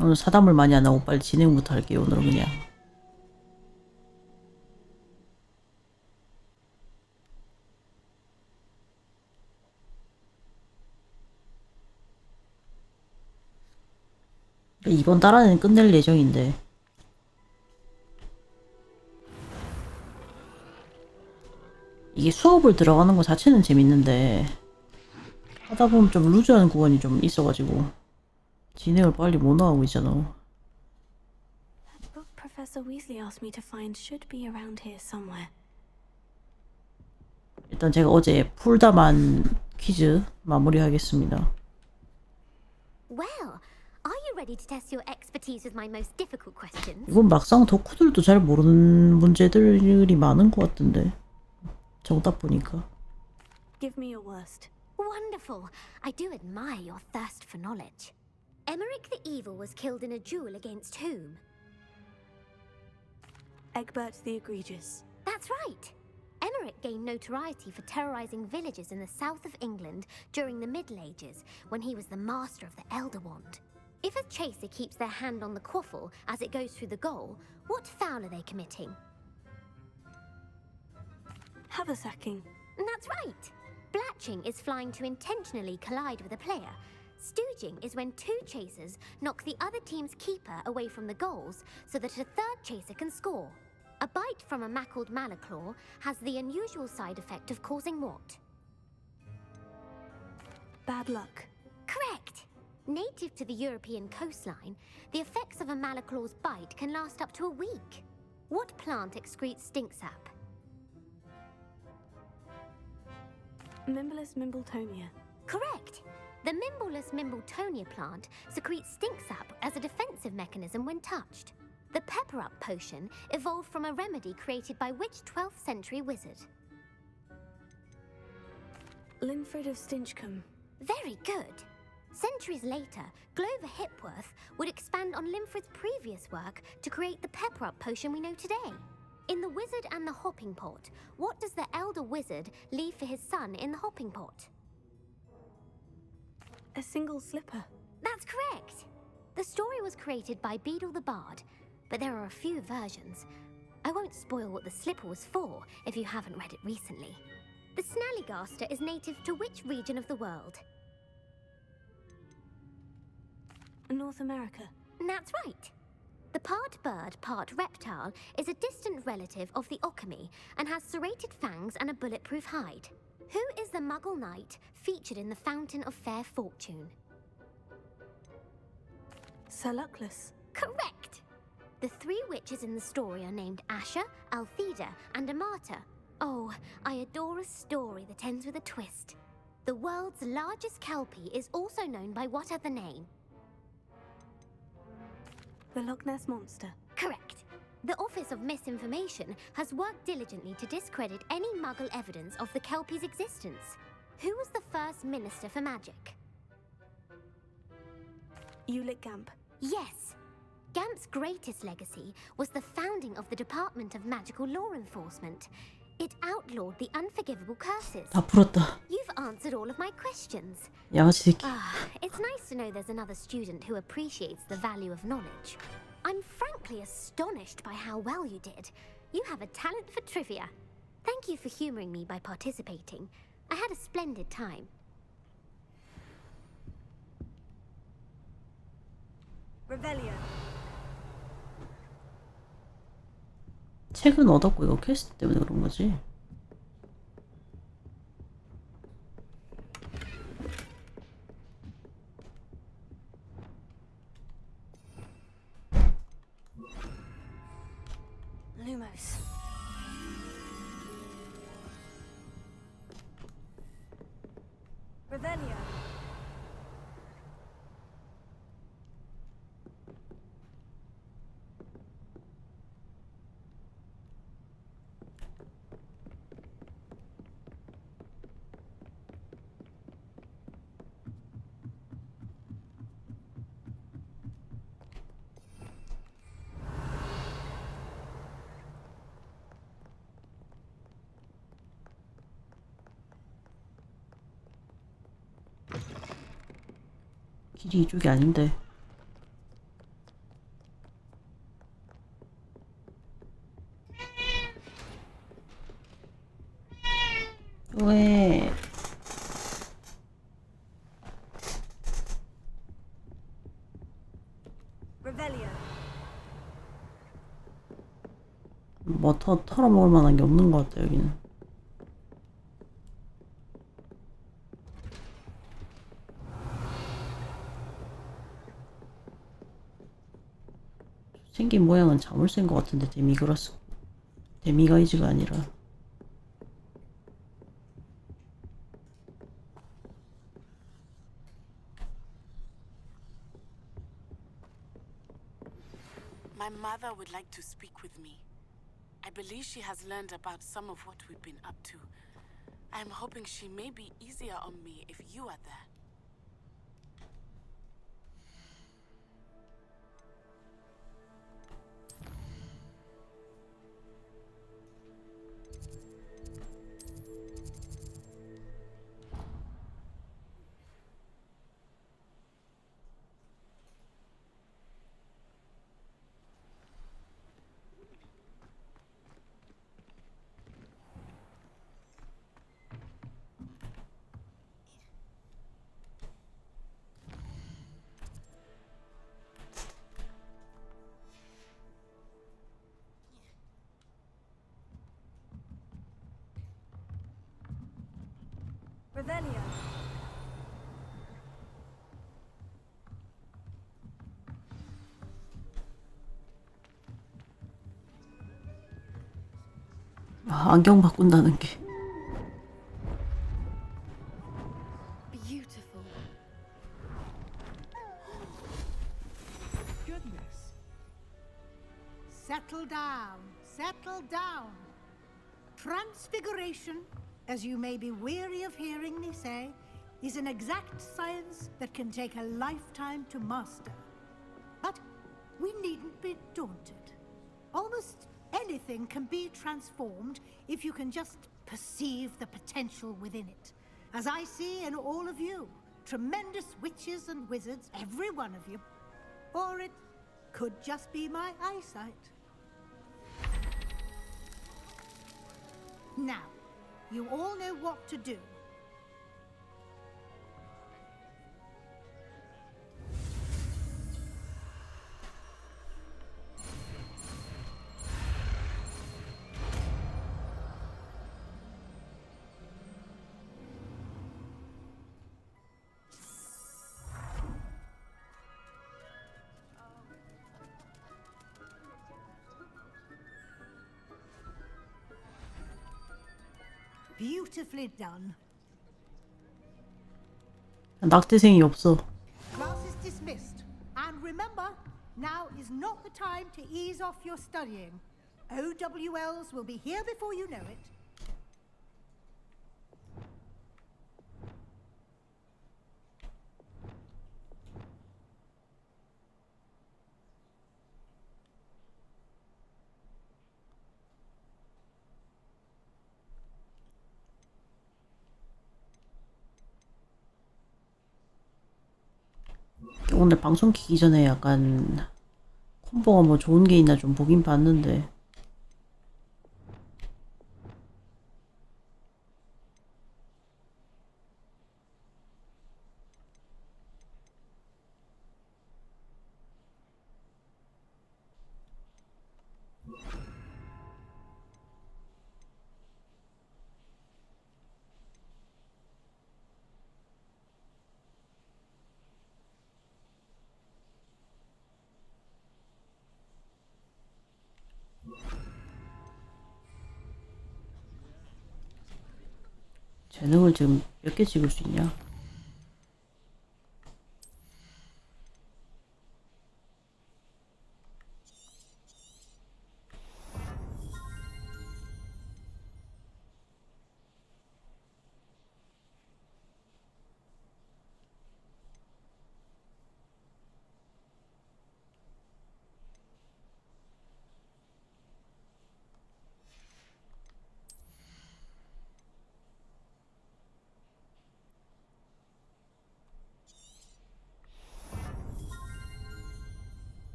오늘 사담을 많이 안 하고 빨리 진행부터 할게요. 오늘은 그냥. 이번 달 안에는 끝낼 예정인데. 이게 수업을 들어가는 거 자체는 재밌는데 하다 보면 좀 루즈한 구간이 좀 있어가지고 진행을 빨리 못 나가고 있잖아. Book Professor Weasley asked me to find should be around here somewhere. 일단 제가 어제 풀다만 퀴즈 마무리하겠습니다. Well, are you ready to test your expertise with my most difficult questions? 이건 막상 덕후들도 잘 모르는 문제들이 많은 것 같은데 정답 보니까. Give me your worst. Wonderful. I do admire your thirst for knowledge. Emeric the Evil was killed in a duel against whom? Egbert the Egregious. That's right. Emeric gained notoriety for terrorizing villages in the south of England during the Middle Ages when he was the master of the Elder Wand. If a chaser keeps their hand on the quaffle as it goes through the goal, what foul are they committing? Haversacking. That's right. Blatching is flying to intentionally collide with a player. Stooging is when two chasers knock the other team's keeper away from the goals so that a third chaser can score. A bite from a mackled malaclaw has the unusual side effect of causing what? Bad luck. Correct! Native to the European coastline, the effects of a malaclaw's bite can last up to a week. What plant excretes stink sap? Mimbless Mimbletonia. Correct! The Mimbleless Mimbletonia plant secretes stink sap as a defensive mechanism when touched. The Pepper Up potion evolved from a remedy created by which 12th century wizard? Linfred of Stinchcombe. Very good! Centuries later, Glover Hipworth would expand on Linfred's previous work to create the Pepper Up potion we know today. In The Wizard and the Hopping Pot, what does the elder wizard leave for his son in the hopping pot? A single slipper. That's correct! The story was created by Beadle the Bard, but there are a few versions. I won't spoil what the slipper was for if you haven't read it recently. The Snallygaster is native to which region of the world? North America. That's right! The part bird, part reptile is a distant relative of the Occamy and has serrated fangs and a bulletproof hide. Who is the Muggle knight featured in the Fountain of Fair Fortune? Sir Luckless. Correct! The three witches in the story are named Asher, Altheda, and Amata. Oh, I adore a story that ends with a twist. The world's largest kelpie is also known by what other name? The Loch Ness Monster. Correct. The Office of Misinformation has worked diligently to discredit any Muggle evidence of the Kelpie's existence. Who was the first Minister for Magic? Ulick Gamp. Yes. Gamp's greatest legacy was the founding of the Department of Magical Law Enforcement. It outlawed the unforgivable curses. 다 풀었다. You've answered all of my questions. 양아치 새끼. It's nice to know there's another student who appreciates the value of knowledge. I'm frankly astonished by how well you did. You have a talent for trivia. Thank you for humoring me by participating. I had a splendid time. Revelio. 책은 얻었고 이거 퀘스트 때문에 그런 거지. Lumos. Revelio. 길이 이쪽이 아닌데. 뭐 털어먹을 만한 게 없는 것 같다 여기는. 생긴 모양은 자물쇠인 것 같은데 데미가이즈가 아니라. My mother would like to speak with me. I believe she has learned about some of what we've been up to. I'm hoping she may be easier on me if you are there. Revelio. 아, 안경 바꾼다는 게. Beautiful. Goodness. Settle down. Settle down. Transfiguration, as you may be weary of hearing me say, is an exact science that can take a lifetime to master. But we needn't be daunted. Almost anything can be transformed if you can just perceive the potential within it. As I see in all of you, tremendous witches and wizards, every one of you. Or it could just be my eyesight. Now, you all know what to do. Beautifully done. 낙태생이 없어. Class is dismissed. And remember, now is not the time to ease off your studying. OWLs will be here before you know it. 오늘 방송 키기 전에 약간 콤보가 뭐 좋은 게 있나 좀 보긴 봤는데 재능을 지금 몇 개 찍을 수 있냐?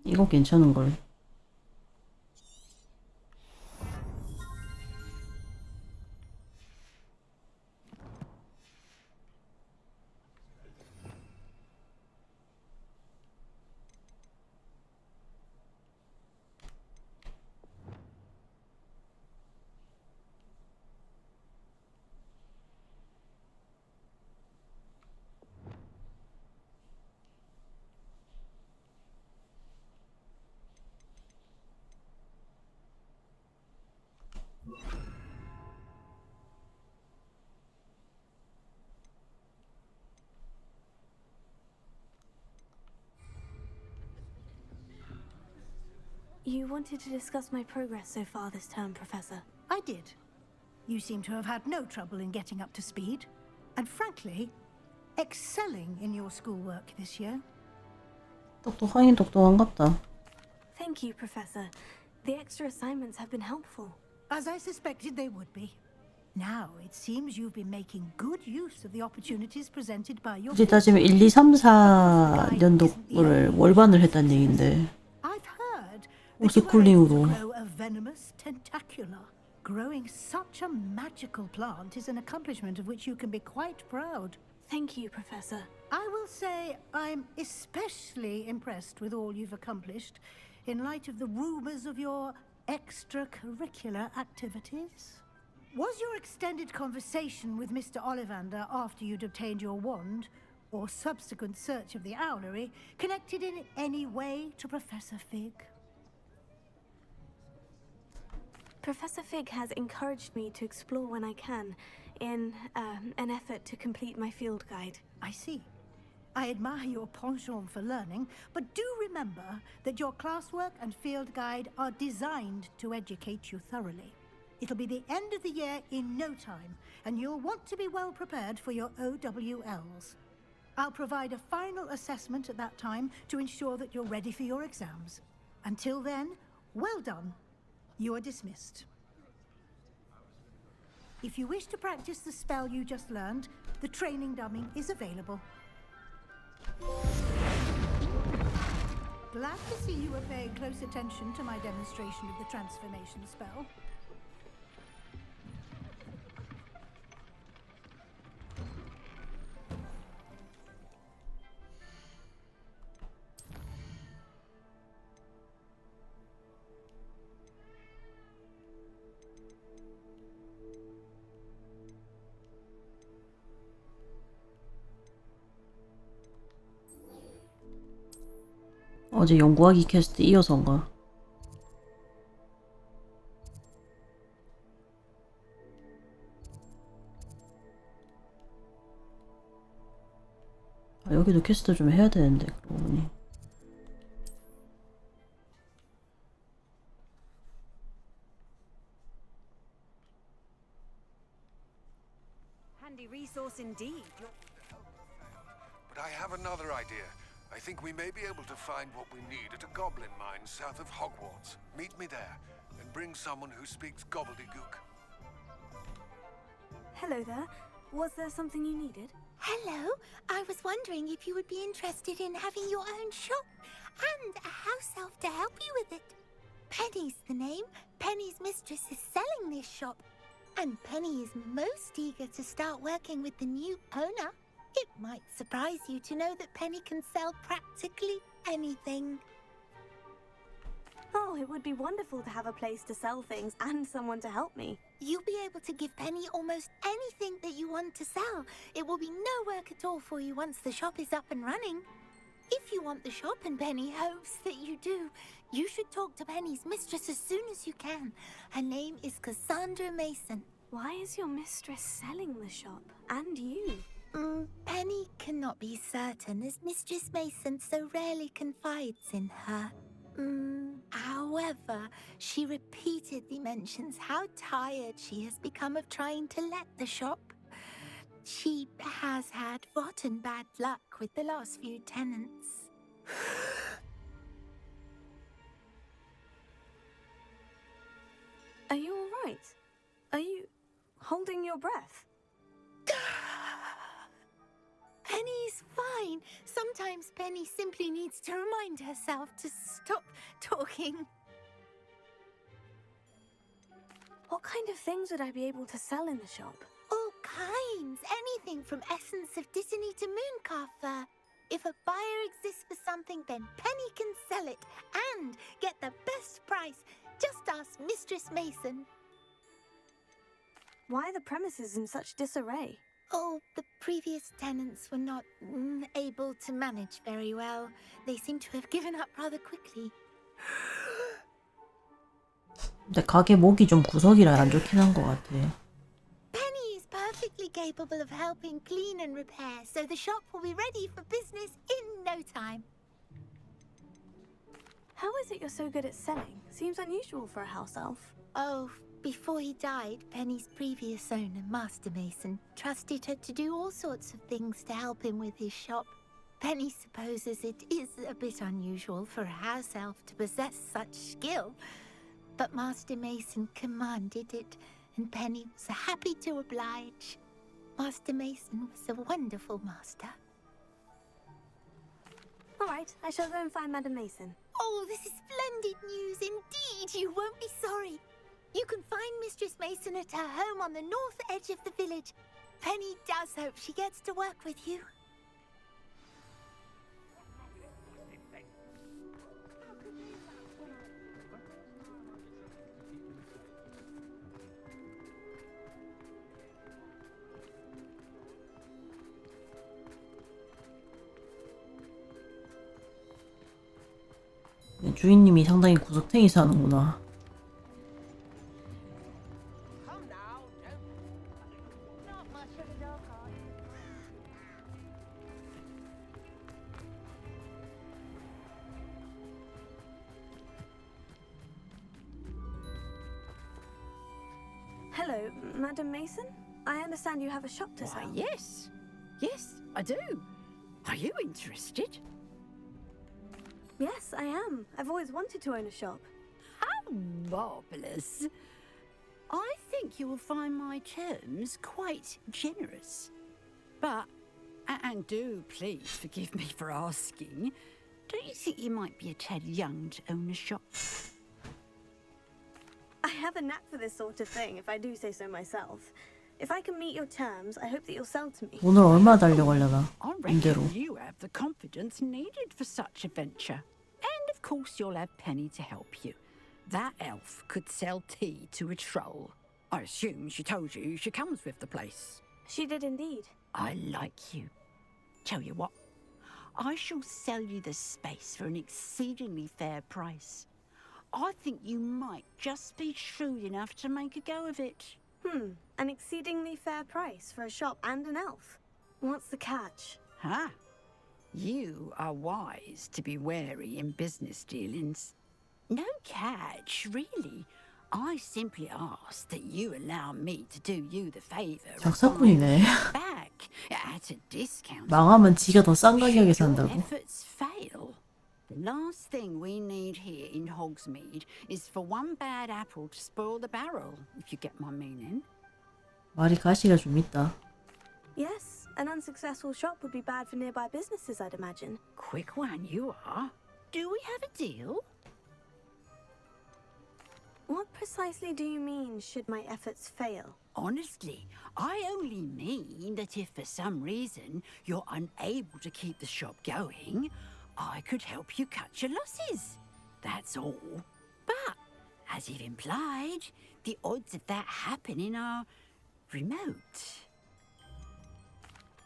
이거 괜찮은걸. You wanted to discuss my progress so far this term, Professor. I did. You seem to have had no trouble in getting up to speed, and frankly, excelling in your schoolwork this year. 똑똑하긴 똑똑한갑다. Thank you, Professor. The extra assignments have been helpful. As I suspected they would be. Now, it seems you've been making good use of the opportunities presented by your 굳이 따지면 1, 2, 3, 4년도를 월반을 했다는 얘긴데 I've heard that you were able to 호스쿨링으로 grow a venomous tentacula. Growing such a magical plant is an accomplishment of which you can be quite proud. Thank you, Professor. I will say I'm especially impressed with all you've accomplished in light of the rumors of your extracurricular activities. Was your extended conversation with Mr. Ollivander after you'd obtained your wand, or subsequent search of the owlery, connected in any way to Professor Fig? Professor Fig has encouraged me to explore when I can, in an effort to complete my field guide. I see. I admire your penchant for learning, but do remember that your classwork and field guide are designed to educate you thoroughly. It'll be the end of the year in no time, and you'll want to be well prepared for your OWLs. I'll provide a final assessment at that time to ensure that you're ready for your exams. Until then, well done. You are dismissed. If you wish to practice the spell you just learned, the training dummy is available. Glad to see you were paying close attention to my demonstration of the transformation spell. 어제 연구하기 퀘스트 이어서인가? 아, 여기도 퀘스트 좀 해야 되는데 그러고 보니. Handy resource indeed. But I have another idea. I think we may be able to find what we need at a goblin mine south of Hogwarts. Meet me there, and bring someone who speaks gobbledygook. Hello there. Was there something you needed? Hello, I was wondering if you would be interested in having your own shop and a house elf to help you with it. Penny's the name. Penny's mistress is selling this shop, and Penny is most eager to start working with the new owner. It might surprise you to know that Penny can sell practically anything. Oh, it would be wonderful to have a place to sell things and someone to help me. You'll be able to give Penny almost anything that you want to sell. It will be no work at all for you once the shop is up and running. If you want the shop and Penny hopes that you do, you should talk to Penny's mistress as soon as you can. Her name is Cassandra Mason. Why is your mistress selling the shop? And you? Penny cannot be certain, as Mistress Mason so rarely confides in her. However, she repeatedly mentions how tired she has become of trying to let the shop. She has had rotten bad luck with the last few tenants. Are you all right? Are you holding your breath? Penny's fine. Sometimes Penny simply needs to remind herself to stop talking. What kind of things would I be able to sell in the shop? All kinds. Anything from essence of Disney to mooncalf fur. If a buyer exists for something, then Penny can sell it and get the best price. Just ask Mistress Mason. Why are the premises in such disarray? Oh, the previous tenants were not able to manage very well. They seem to have given up rather quickly. 근데 가게 목이 좀 구석이라 안 좋긴 한 것 같아. Penny is perfectly capable of helping clean and repair, so the shop will be ready for business in no time. How is it you're so good at selling? Seems unusual for a house elf. Oh, before he died, Penny's previous owner, Master Mason, trusted her to do all sorts of things to help him with his shop. Penny supposes it is a bit unusual for a house elf to possess such skill, but Master Mason commanded it, and Penny was happy to oblige. Master Mason was a wonderful master. All right, I shall go and find Madam Mason. Oh, this is splendid news indeed. You won't be sorry. You can find Mistress Mason at her home on the north edge of the village. Penny does hope she gets to work with you. 주인님이 상당히 구석탱이 사는구나. Hello, Madam Mason. I understand you have a shop to Why, sell. yes. Yes, I do. Are you interested? Yes, I am. I've always wanted to own a shop. How marvellous. I think you will find my terms quite generous. But, and do please forgive me for asking, don't you think you might be a tad young to own a shop? I have a knack for this sort of thing, if I do say so myself. If I can meet your terms, I hope that you'll sell to me. 오늘 얼마 달려가려나? I 임대로. reckon you have the confidence needed for such a venture. And of course you'll have Penny to help you. That elf could sell tea to a troll. I assume she told you she comes with the place. She did indeed. I like you. Tell you what, I shall sell you the space for an exceedingly fair price. I think you might just be shrewd enough to make a go of it. An exceedingly fair price for a shop and an elf. What's the catch? Huh? You are wise to be wary in business dealings. No catch, really. I simply ask that you allow me to do you the favor of 작사꾼이네. buying back at a discount. 망하면 지가 더 싼 가격에 Should your 산다고. efforts fail, the last thing we need here in Hogsmeade is for one bad apple to spoil the barrel, if you get my meaning. 말이 가시가 좀 있다. Yes, an unsuccessful shop would be bad for nearby businesses, I'd imagine. Quick one you are. Do we have a deal? What precisely do you mean, should my efforts fail? Honestly, I only mean that if for some reason you're unable to keep the shop going, I could help you cut your losses. That's all. But, as you've implied, the odds of that happening are remote.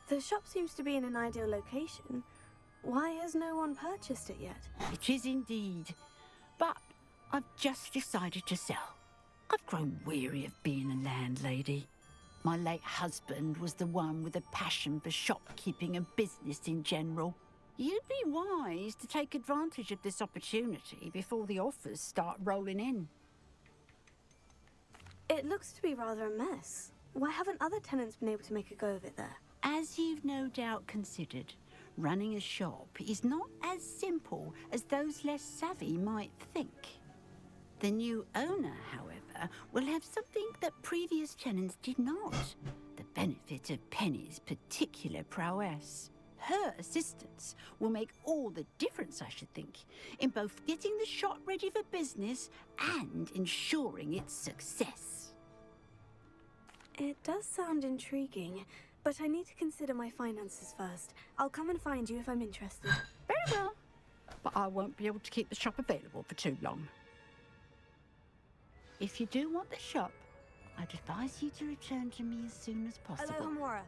The shop seems to be in an ideal location. Why has no one purchased it yet? It is indeed. But I've just decided to sell. I've grown weary of being a landlady. My late husband was the one with a passion for shopkeeping and business in general. You'd be wise to take advantage of this opportunity before the offers start rolling in. It looks to be rather a mess. Why haven't other tenants been able to make a go of it there? As you've no doubt considered, running a shop is not as simple as those less savvy might think. The new owner, however, will have something that previous tenants did not. The benefit of Penny's particular prowess. Her assistance will make all the difference, I should think, in both getting the shop ready for business and ensuring its success. It does sound intriguing, but I need to consider my finances first. I'll come and find you if I'm interested. Very well, but I won't be able to keep the shop available for too long. If you do want the shop, I'd advise you to return to me as soon as possible. Hello, Hamora.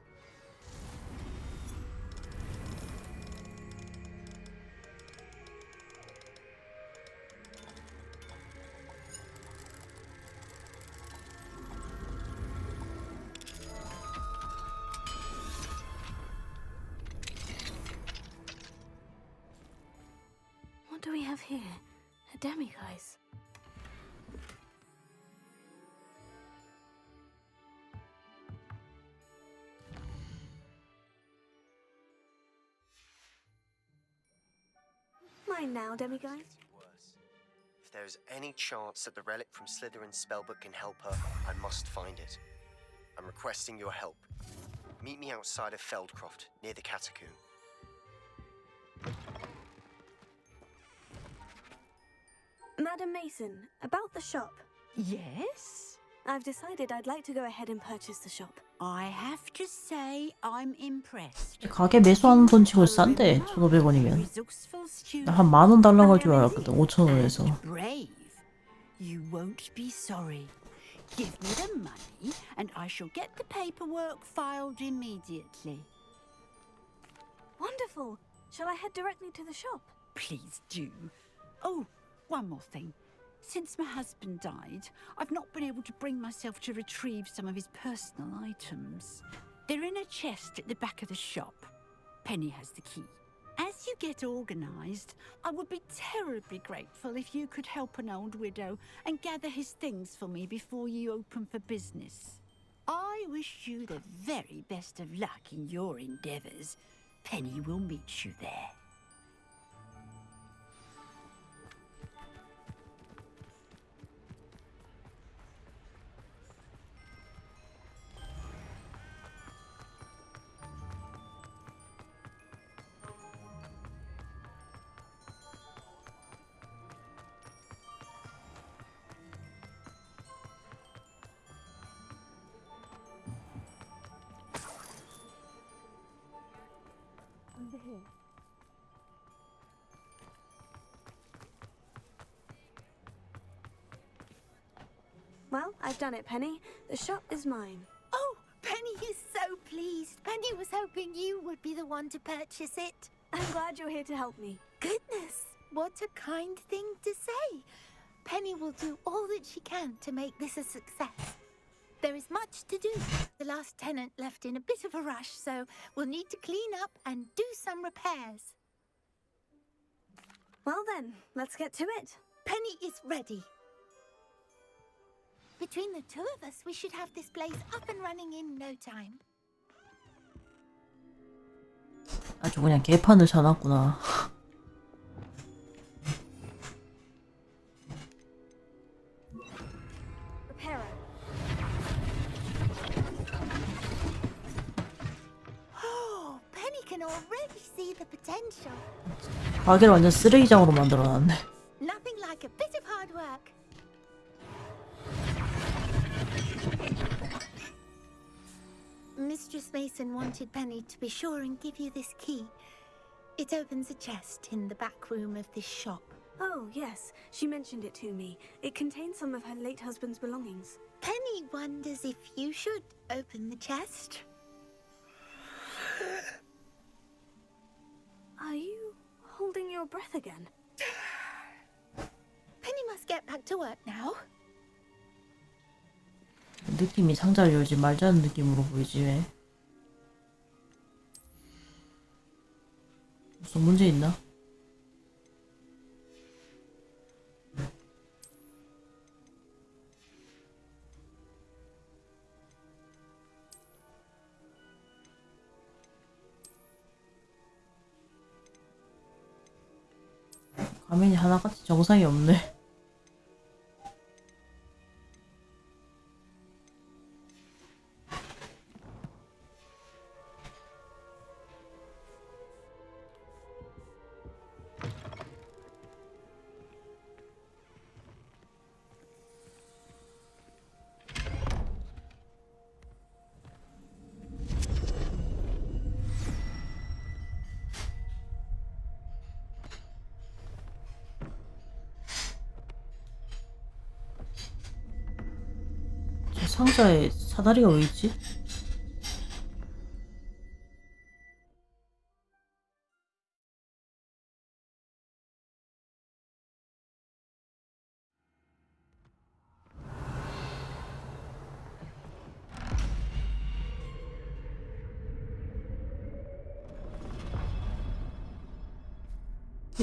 What do we have here? demiguise. Mine now, demiguise. Worse. If there is any chance that the relic from Slytherin's spellbook can help her, I must find it. I'm requesting your help. Meet me outside of Feldcroft, near the Catacomb. Madam Mason, about the shop. Yes? I've decided I'd like to go ahead and purchase the shop. I have to say I'm impressed. 가게 매수하는 돈 치고 싼데 1,500원이면 Resourceful student. 나 한 10,000원 달라고 할 줄 알았거든. 5,000원에서. And brave. You won't be sorry. Give me the money and I shall get the paperwork filed immediately. Wonderful! Shall I head directly to the shop? Please do. Oh, one more thing. Since my husband died, I've not been able to bring myself to retrieve some of his personal items. They're in a chest at the back of the shop. Penny has the key. As you get organised, I would be terribly grateful if you could help an old widow and gather his things for me before you open for business. I wish you the very best of luck in your endeavours. Penny will meet you there. Well, I've done it, Penny. The shop is mine. Oh, Penny is so pleased. Penny was hoping you would be the one to purchase it. I'm glad you're here to help me. Goodness, what a kind thing to say. Penny will do all that she can to make this a success. There is much to do. The last tenant left in a bit of a rush, so we'll need to clean up and do some repairs. Well then, let's get to it. Penny is ready. Between the two of us, we should have this place up and running in no time. 아주 그냥 개판을 쳐놨구나. Repairer. Oh, Penny can already see the potential. 가게를 완전 쓰레기장으로 만들어놨네. Nothing like a bit of hard work. Mistress Mason wanted Penny to be sure and give you this key. It opens a chest in the back room of this shop. Oh, yes. She mentioned it to me. It contains some of her late husband's belongings. Penny wonders if you should open the chest. Are you holding your breath again? Penny must get back to work now. 느낌이 상자를 열지 말자는 느낌으로 보이지 왜? 무슨 문제 있나? 화면이 하나같이 정상이 없네. 상자에 사다리가 왜 있지?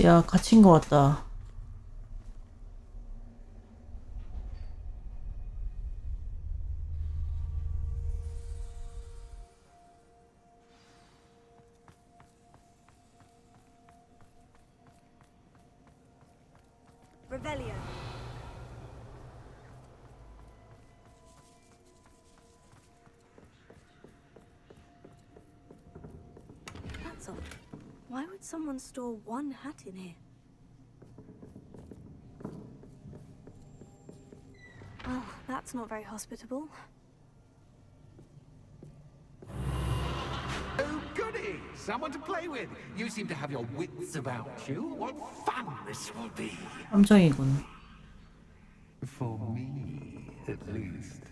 야, 갇힌 것 같다. Revelio. That's odd. Why would someone store one hat in here? Well, that's not very hospitable. Oh, goody! Someone to play with. You seem to have your wits about you. What fun this will be. 함정이군. For me, at least.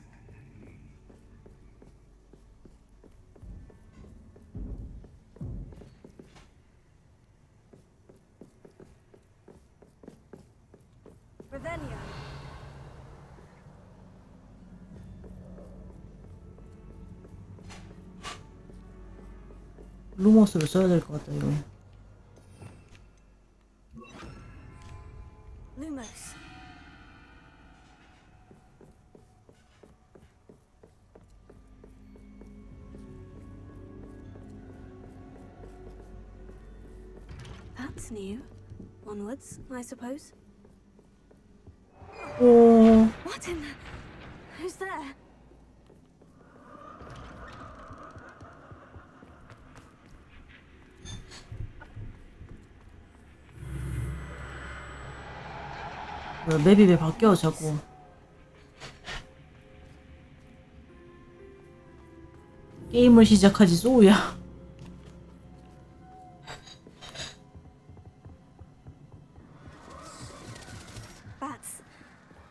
Revelio. 루머스를 써야 될 것 같다 이거. Lumos. That's new. Onwards, I suppose. 오. What in the... Who's there? 뭐야, 맵이 왜 바뀌어 자꾸. 게임을 시작하지 소우야. Bats.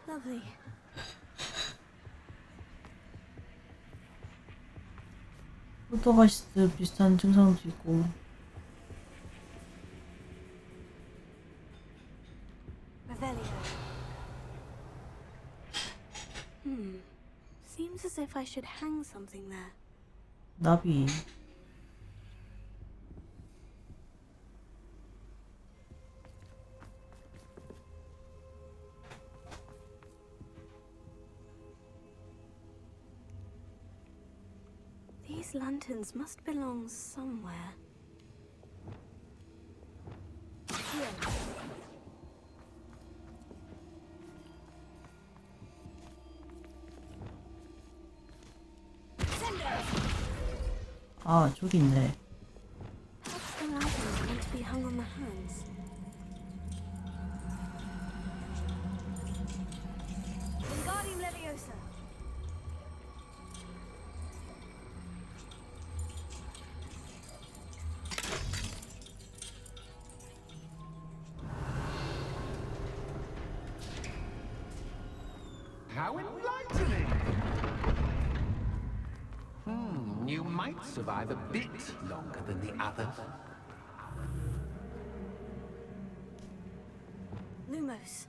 Lovely. 포터가시트 비슷한 증상도 있고. Revelio. Seems as if I should hang something there. 나비. These lanterns must belong somewhere. Here. 아 저기 있네. Perhaps the lanterns are meant to be hung on the hands. Wingardium Leviosa. How enlightening! You might survive a bit longer than the others. Lumos.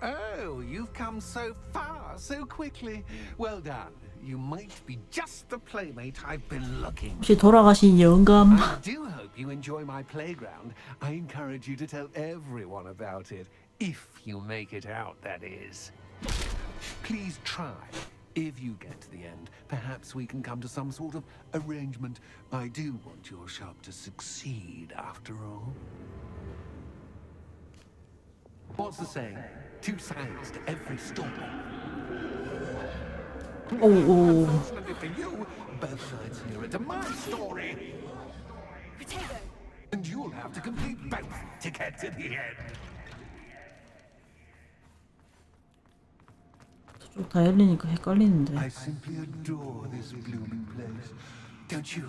Oh, you've come so far so quickly. Well done. You might be just the playmate I've been looking for. 혹시 돌아가신 영감. I do hope you enjoy my playground. I encourage you to tell everyone about it. If you make it out, that is. Please try. If you get to the end, perhaps we can come to some sort of arrangement. I do want your shop to succeed, after all. What's the saying? Two sides to every story. 오오. Unfortunately for you, both sides hear it to my story. Potato. And you'll have to complete both to get to the end. 저쪽 다 열리니까 헷갈리는데. I simply adore this blooming place. Don't you?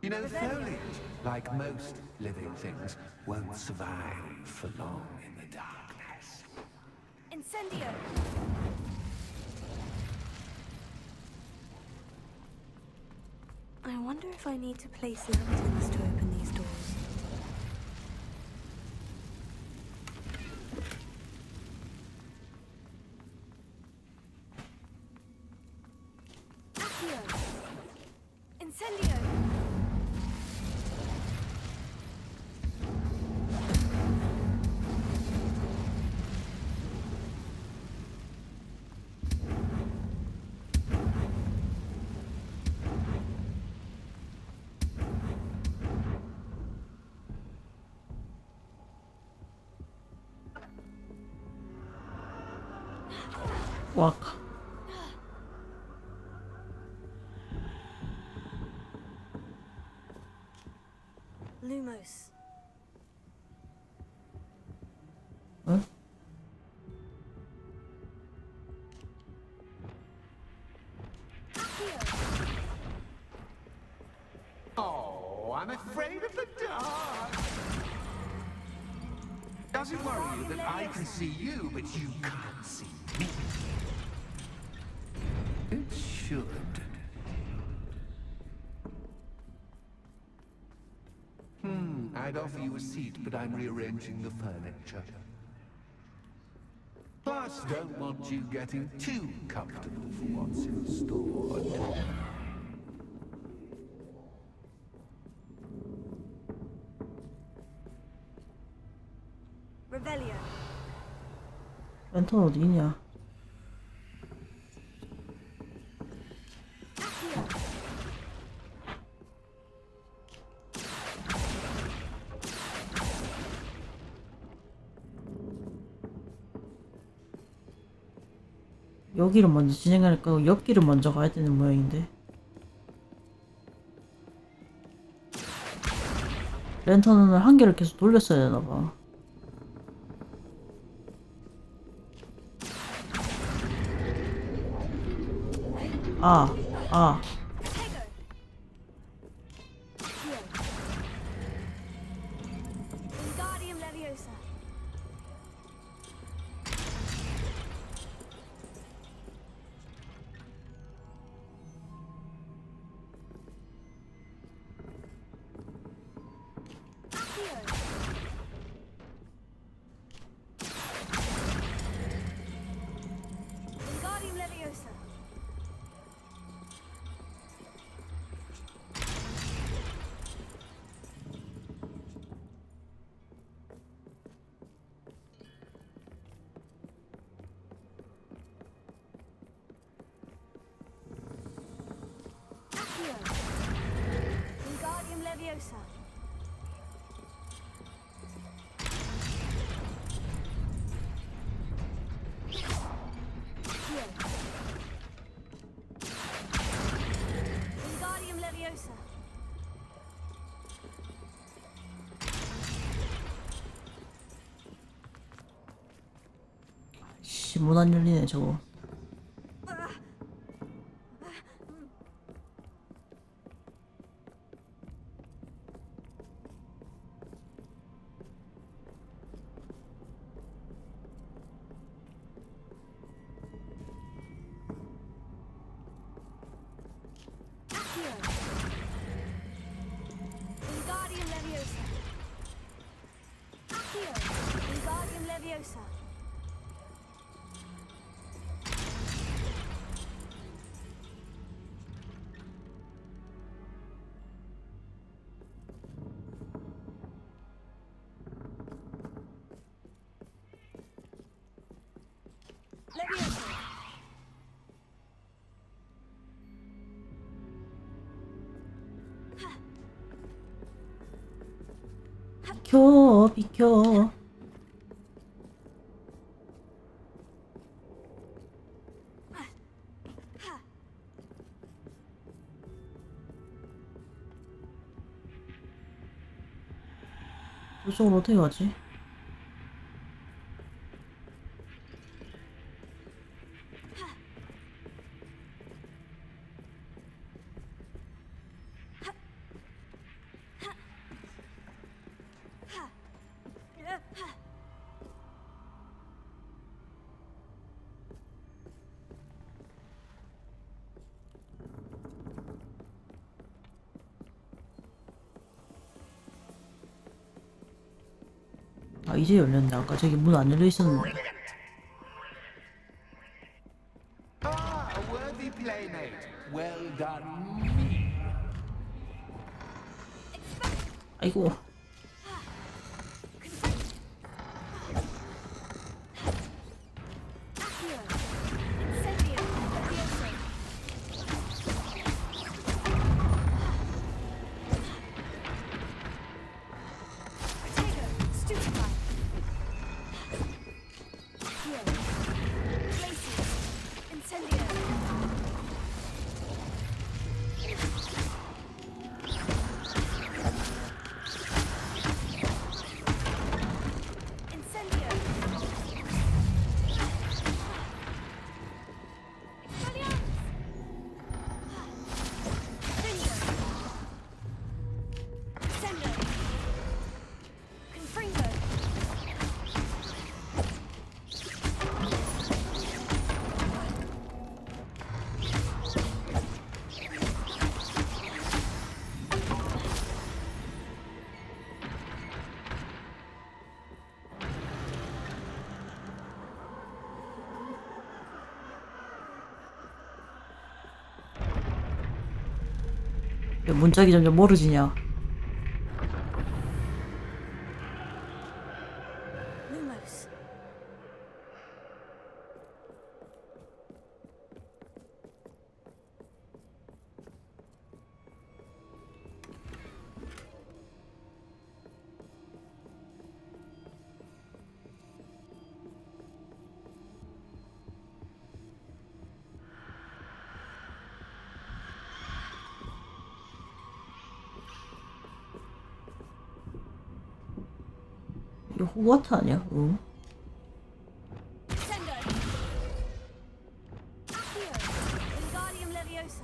You know, foliage, like most living things, won't survive for long in the darkness. Incendio. I wonder if I need to place lanterns to open these doors. Accio. Incendio. 와카. Lumos. 응? Oh, I'm afraid of the dark. Does it worry you that I can see you, but you can't see me? It should. I'd offer you a seat, but I'm rearranging the furniture. Plus, don't want you getting too comfortable for what's in store. Revelio. 랜턴 어디 있냐? 여기를 먼저 진행할 거고 옆길을 먼저 가야 되는 모양인데. 랜턴을 한 개를 계속 돌렸어야 되나봐. 아. Wingardium Leviosa. Wingardium Leviosa. Wingardium Leviosa. Wingardium Leviosa. 씨, 문 안 열리네 저거. Wingardium Leviosa. Wingardium Leviosa. Leviosa. 비켜. 저쪽으로 어떻게 가지? 아, 이제 열렸네. 아까 저기 문 안 열려 있었는데. Ah, a worthy playmate. Well done, me. 아이고. Incendio. Leviosa. Protego. Stupefy. Glacius. 왜 문짝이 점점 멀어지냐. Lumos. 이거 호그와트 아니야? 응? Sendo. Accio. Wingardium Leviosa.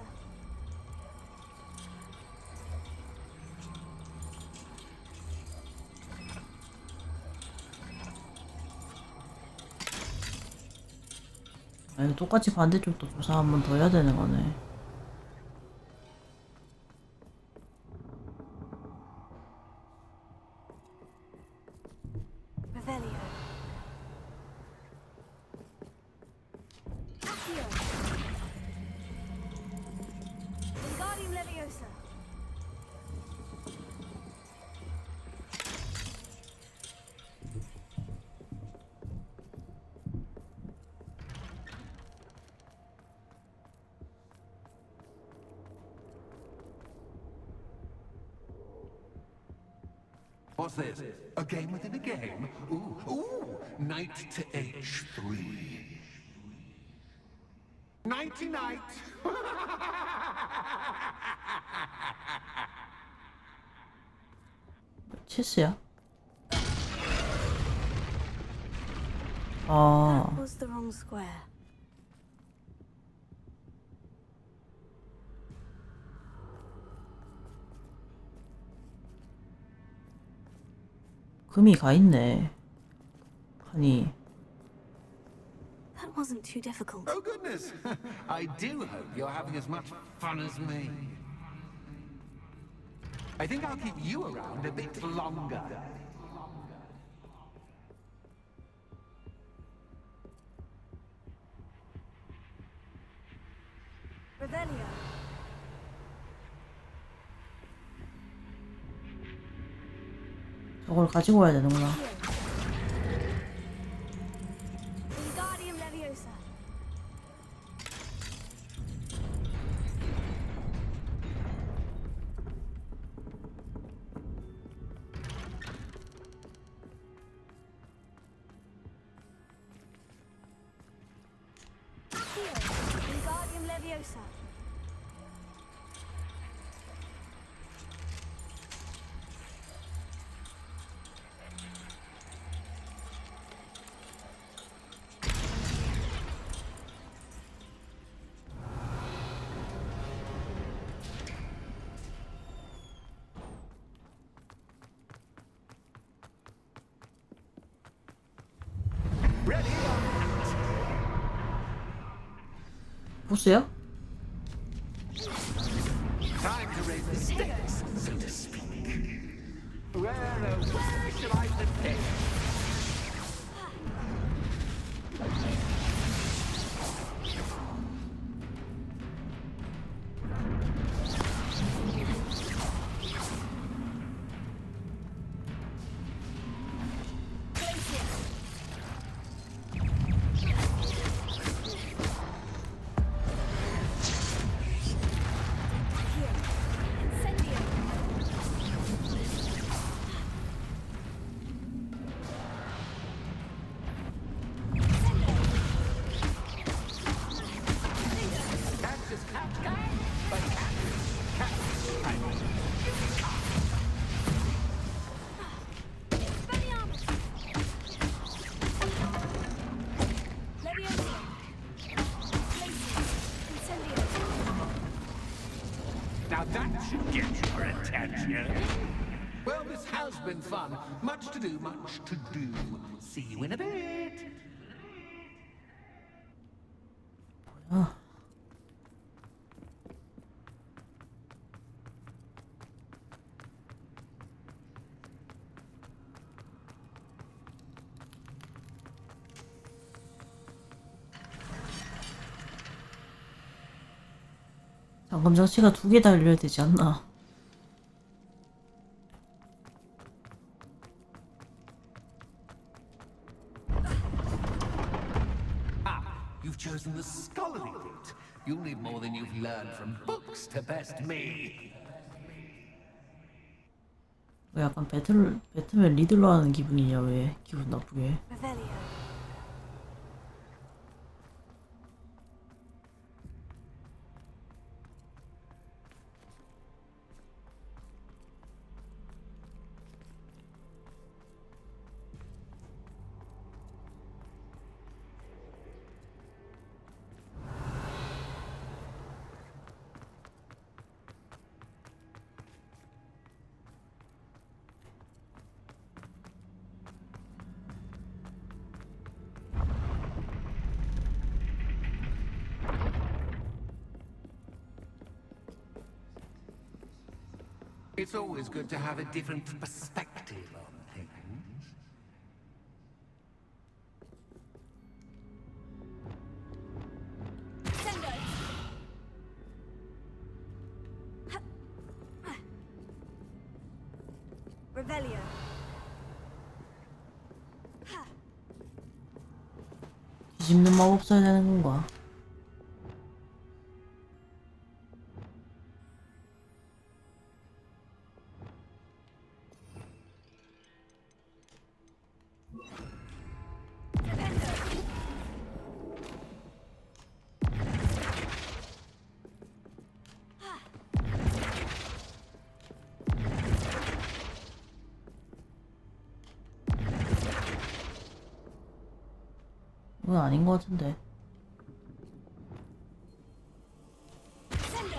아니 똑같이 반대쪽도 조사 한 번 더 해야 되는 거네. Revelio. Accio. Wingardium Leviosa. What's this? A game within a game? Ooh, knight to h3. Nighty night! 체스야? 아, That was the wrong square. 금이 가 있네. 아니, That wasn't too difficult. Oh goodness! I do hope you're having as much fun as me. I think I'll keep you around a bit longer. Revelio. 저걸 가지고 와야 되는구나. Wingardium Leviosa. Accio. Wingardium Leviosa. Ready? 보스야? Time to raise the stakes, so to speak. Where, oh, where shall I begin? Incendio. Catch is catch, catch, but catch is catch. Expelliarmus. Leviosa. Incendio. Now that should get your attention. Well, this has been fun. Much to do, much to do. See you in a bit. 아, 잠금 장치가 2개 달려야 되지 않나? You'll need more than you've learned from books to best me. 왜 약간 배트맨 리들러 하는 기분이냐, 왜 기분 나쁘게. Revelio. It's always good to have a different perspective on things. Sendo. Revelio. 뒤집는 마법 써야 되는 건가? 이건 아닌 것 같은데. Sendo.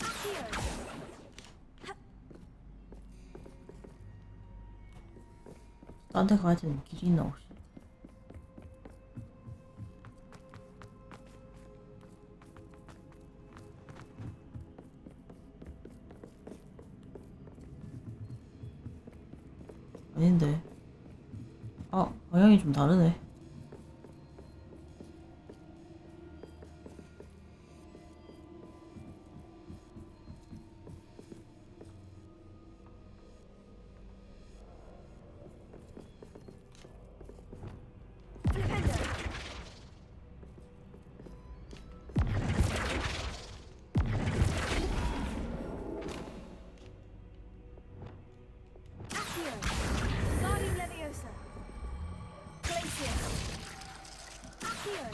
Accio. 딴 데 가야 되는 길이 있나 혹시? 아닌데. 아, 방향이 좀 다르네. Accio. Guardium Leviosa. Glacier. Accio.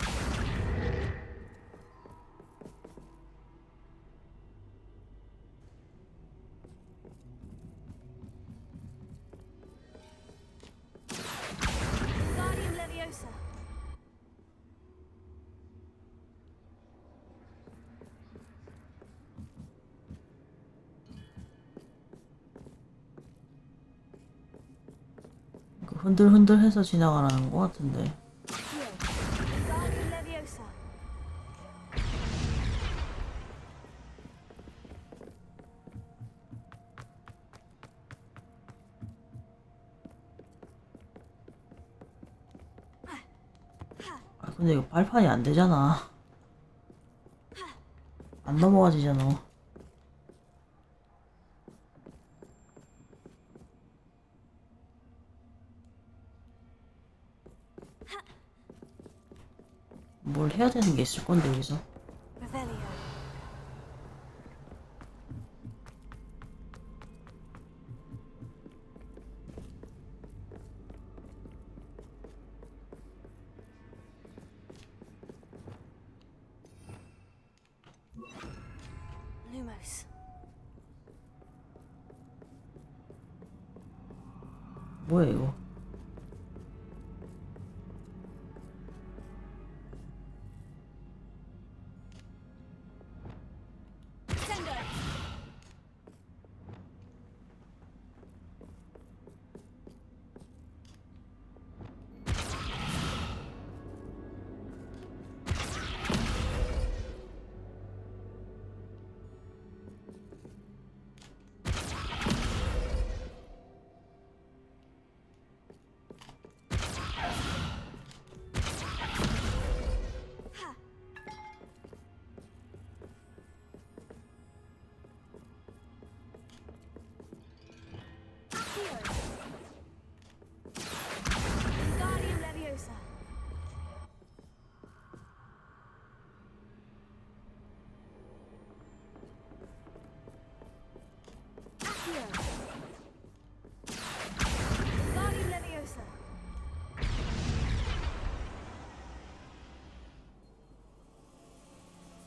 Guardium Leviosa. 그 흔들흔들해서 지나가라는 것 같은데. Accio. Guardium Leviosa. 아, 근데 이거 발판이 안 되잖아. 안 넘어가지잖아. 뭘 해야 되는 게 있을 건데, 여기서. Revelio. Lumos. 뭐야, 이거. Sendo.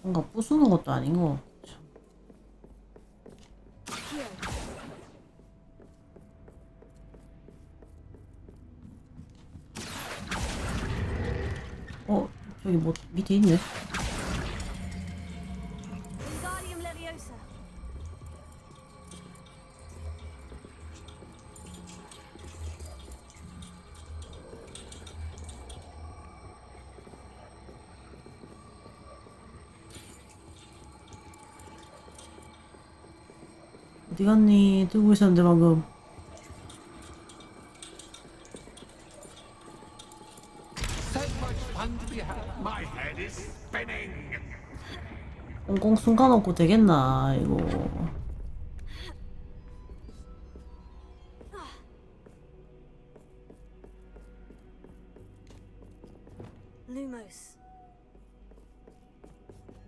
뭔가 부수는 것도 아닌 거. 저기 뭐 밑에 있네. Wingardium Leviosa. 어디 갔니? 들고 있었는데 방금. So much fun to be had. My head is spinning. 꽁꽁 숨가놓고 되겠나 이거. Lumos.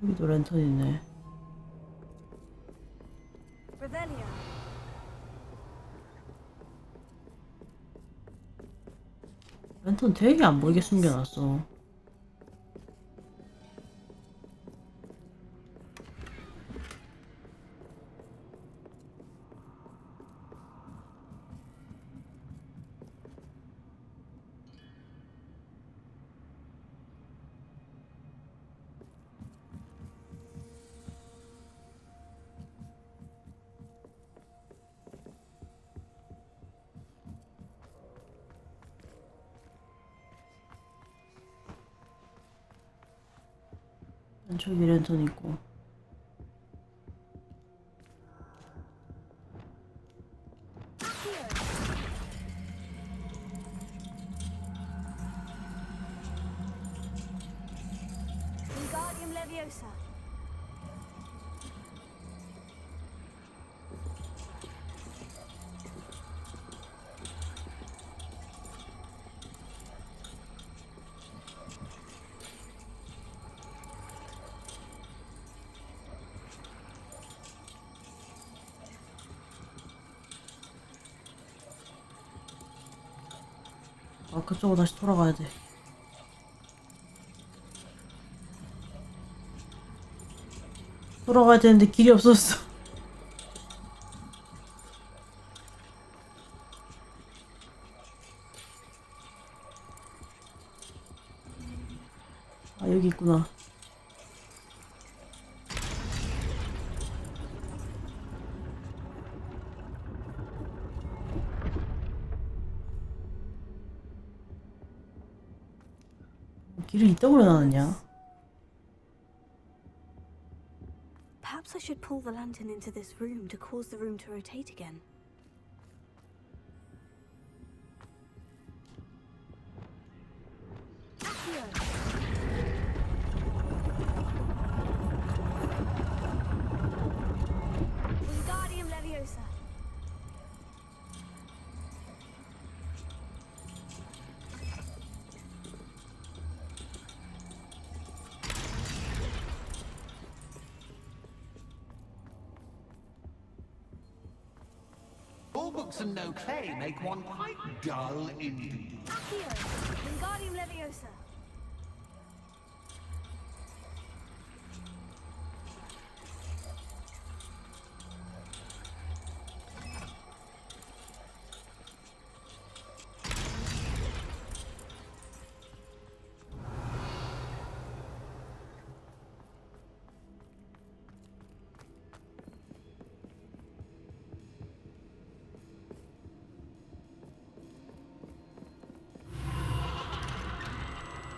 여기도 랜턴 있네. Revelio. 랜턴 되게 안 보이게 숨겨놨어. 저기 랜턴 있고. Wingardium Leviosa. 아, 그쪽으로 다시 돌아가야 돼. 돌아가야 되는데 길이 없었어. 아, 여기 있구나. 길을 이따구로 나왔냐? Perhaps I should pull the lantern into this room to cause the room to rotate again. Wingardium Leviosa. All books and no clay make one quite dull indeed. Accio. Wingardium Leviosa.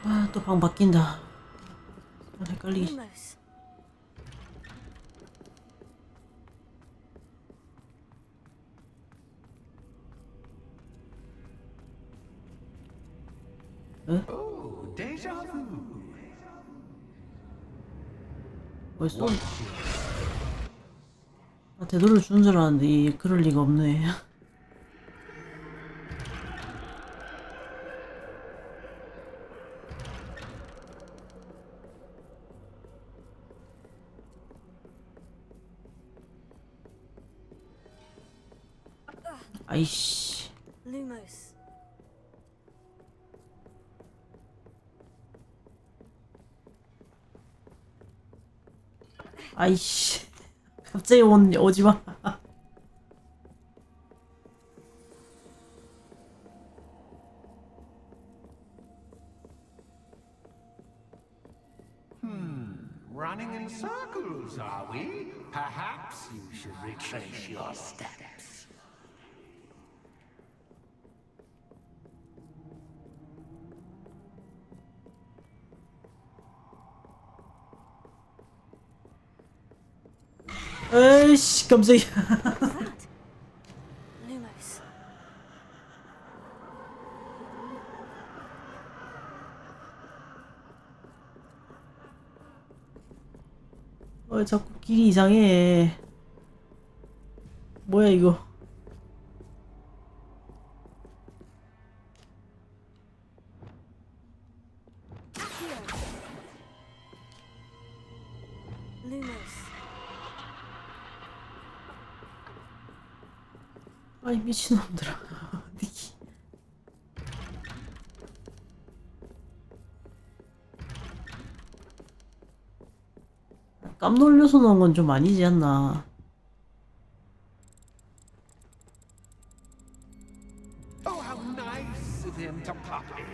아, 또 방 바뀐다. 아, 헷갈리기. Lumos. Oh, deja vu. 벌써? 아, 되돌려 주는 줄 알았는데 그럴 리가 없네. 아이씨. Lumos. 아이씨. 갑자기 오지마. Running in circles, are we? Perhaps you should retrace your steps. 에이씨, 깜짝이야. That? Lumos. 자꾸 길이 이상해. 뭐야, 이거. Here. Lumos. 아이, 미친놈들아. 니키. 깜놀려서 넣은 건 좀 아니지 않나. Oh, how nice of him to pop in.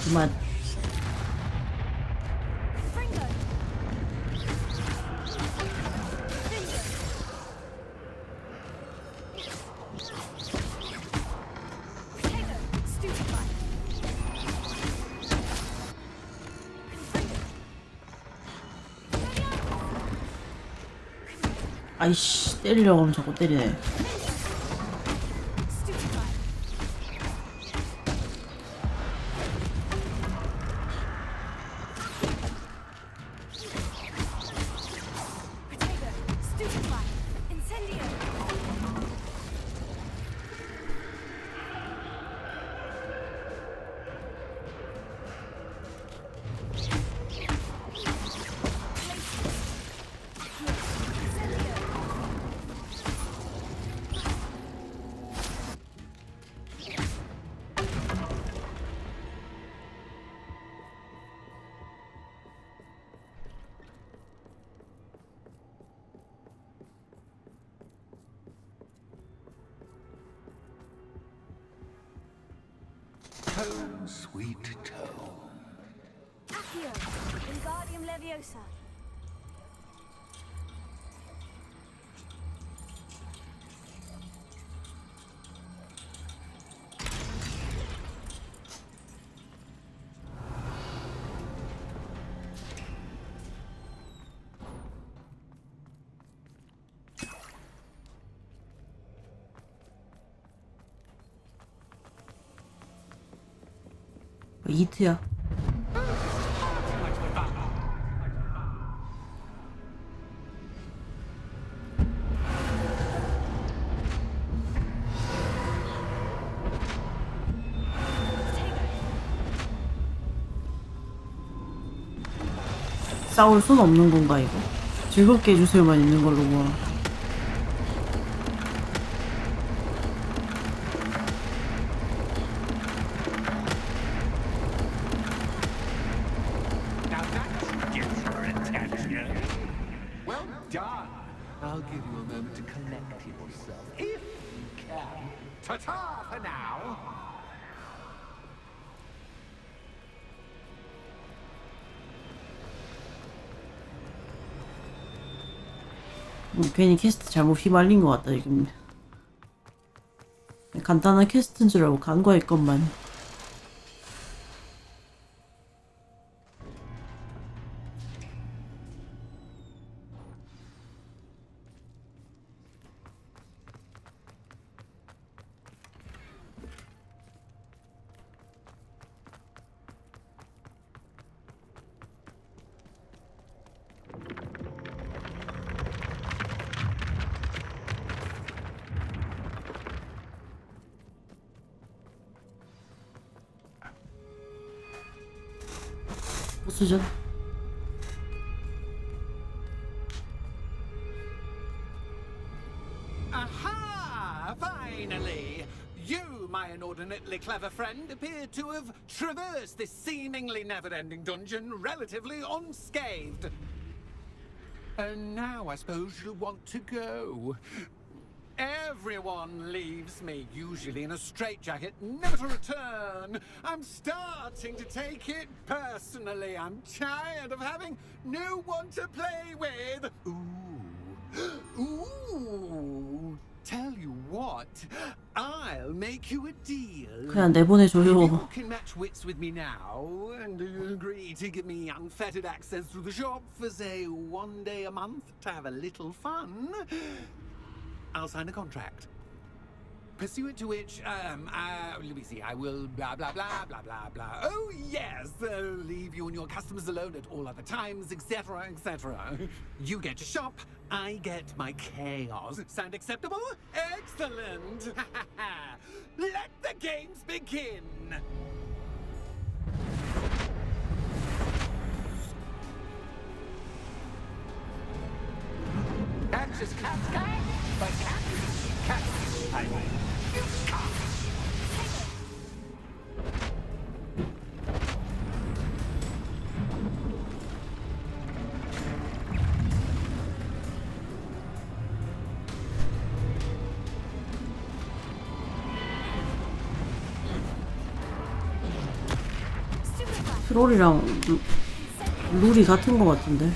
그만. Fringo. Potato. Stupefy. 아이씨, 때리려고 하면 자꾸 때리네. Stupefy. Potato. Stupefy. Incendio. Tone, sweet tone. Accio. Wingardium Leviosa. 이트야. 싸울 순 없는 건가 이거? 즐겁게 해주세요만 있는 걸로 뭐. Now that gets your attention. Well done. I'll give you a moment to collect yourself, if you can. Ta-ta for now. 괜히 퀘스트 잘못 휘말린 것 같다 지금. 간단한 퀘스트인 줄 알고 간과했건만. 보스전. my inordinately clever friend appeared to have traversed this seemingly never-ending dungeon relatively unscathed. And now I suppose you'll want to go. Everyone leaves me, usually in a straitjacket, never to return. I'm starting to take it personally. I'm tired of having no one to play with. Ooh. Tell you what, I'll make you a deal. 그냥 내보내줘요. You can match wits with me now and agree to give me unfettered access to the shop for, say, 1 day a month to have a little fun. I'll sign a contract. Pursuant to which, let me see, I will blah, blah, blah, blah, blah, blah. Oh, yes, leave you and your customers alone at all other times, etc., etc. You get to shop, I get my chaos. Sound acceptable? Excellent! Let the games begin! That's just cat's cat, but cat highway. You can't. 트롤이랑 룰이 같은 것 같은데.